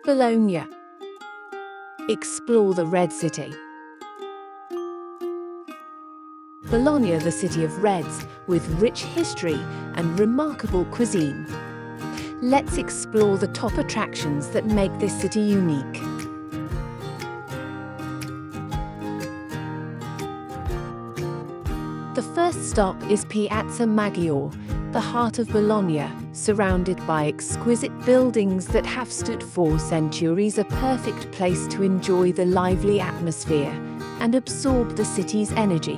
Bologna. Explore the Red City. Bologna, the city of reds, with rich history and remarkable cuisine. Let's explore the top attractions that make this city unique. The first stop is Piazza Maggiore, the heart of Bologna, surrounded by exquisite buildings that have stood for centuries, a perfect place to enjoy the lively atmosphere and absorb the city's energy.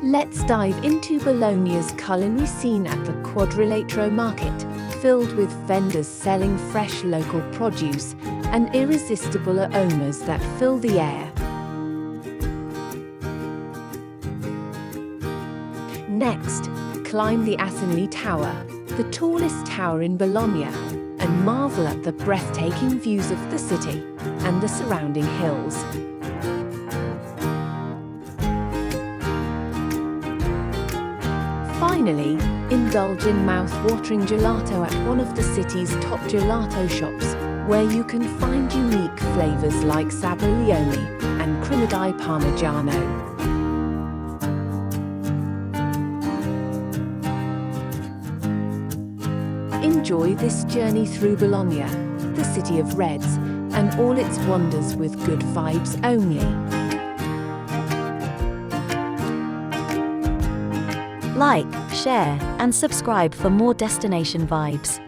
Let's dive into Bologna's culinary scene at the Quadrilatero market, filled with vendors selling fresh local produce and irresistible aromas that fill the air. Next, climb the Assembly Tower, the tallest tower in Bologna, and marvel at the breathtaking views of the city and the surrounding hills. Finally, indulge in mouth-watering gelato at one of the city's top gelato shops, where you can find unique flavors like sabaglione and crema di parmigiano. Enjoy this journey through Bologna, the city of reds, and all its wonders with good vibes only. Like, share, and subscribe for more destination vibes.